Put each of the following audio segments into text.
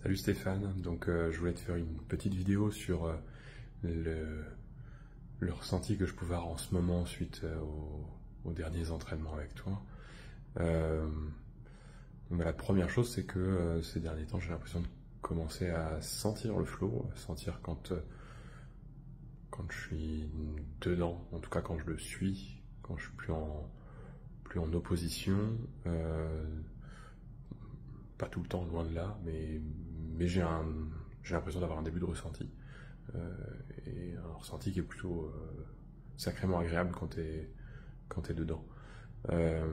Salut Stéphane, donc je voulais te faire une petite vidéo sur le, le ressenti que je pouvais avoir en ce moment suite aux derniers entraînements avec toi. Euh, la première chose, c'est que ces derniers temps, j'ai l'impression de commencer à sentir le flow, à sentir quand je suis dedans, en tout cas quand je le suis, quand je suis plus en opposition. Pas tout le temps, loin de là, mais j'ai l'impression d'avoir un début de ressenti. Euh, et un ressenti qui est plutôt sacrément agréable quand t'es dedans. Euh,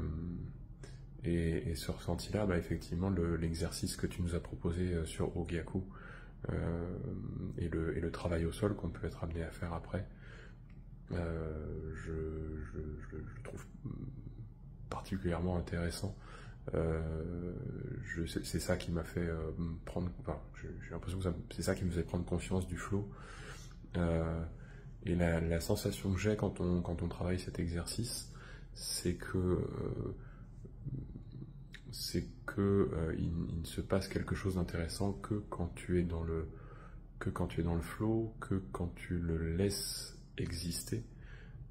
et ce ressenti-là, bah, effectivement, l'exercice que tu nous as proposé sur Ogyaku et le travail au sol qu'on peut être amené à faire après, je le trouve particulièrement intéressant. C'est ça qui m'a fait prendre, enfin, j'ai l'impression que c'est ça qui me faisait prendre conscience du flow. Et la sensation que j'ai quand on travaille cet exercice, c'est il ne se passe quelque chose d'intéressant que quand tu es dans le flow, que quand tu le laisses exister,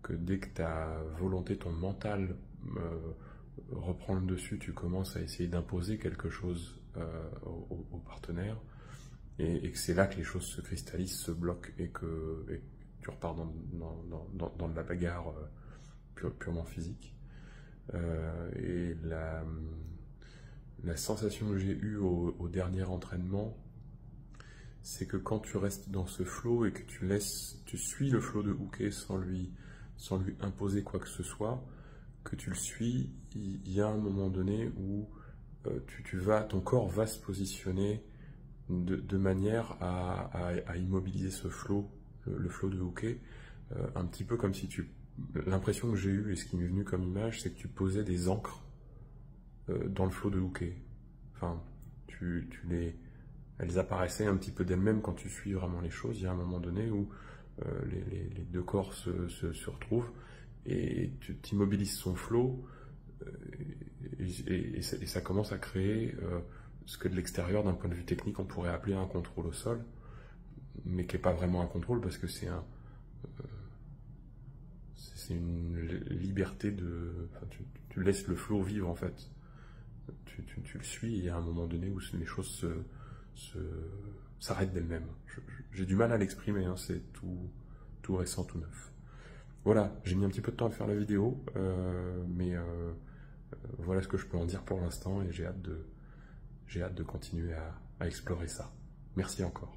que dès que ta volonté, ton mental reprend le dessus, tu commences à essayer d'imposer quelque chose au partenaire, et que c'est là que les choses se cristallisent, se bloquent, et que tu repars dans de la bagarre purement physique. Et la sensation que j'ai eue au dernier entraînement, c'est que quand tu restes dans ce flow et que tu suis le flow de Uke sans lui imposer quoi que ce soit, que tu le suis, il y a un moment donné où ton corps va se positionner de manière à immobiliser ce flow, le flow de Uke, un petit peu comme si l'impression que j'ai eue et ce qui m'est venu comme image, c'est que tu posais des ancres dans le flow de Uke. Enfin, elles apparaissaient un petit peu d'elles-mêmes quand tu suis vraiment les choses. Il y a un moment donné où les deux corps se retrouvent et tu t'immobilises son flow, et ça commence à créer ce que de l'extérieur, d'un point de vue technique, on pourrait appeler un contrôle au sol, mais qui n'est pas vraiment un contrôle parce que c'est une liberté enfin, tu laisses le flow vivre en fait. Tu le suis, et il y a un moment donné où les choses s'arrêtent d'elles-mêmes. J'ai du mal à l'exprimer, hein, c'est tout récent, tout neuf. Voilà, j'ai mis un petit peu de temps à faire la vidéo, mais voilà ce que je peux en dire pour l'instant, et j'ai hâte de continuer à explorer ça. Merci encore.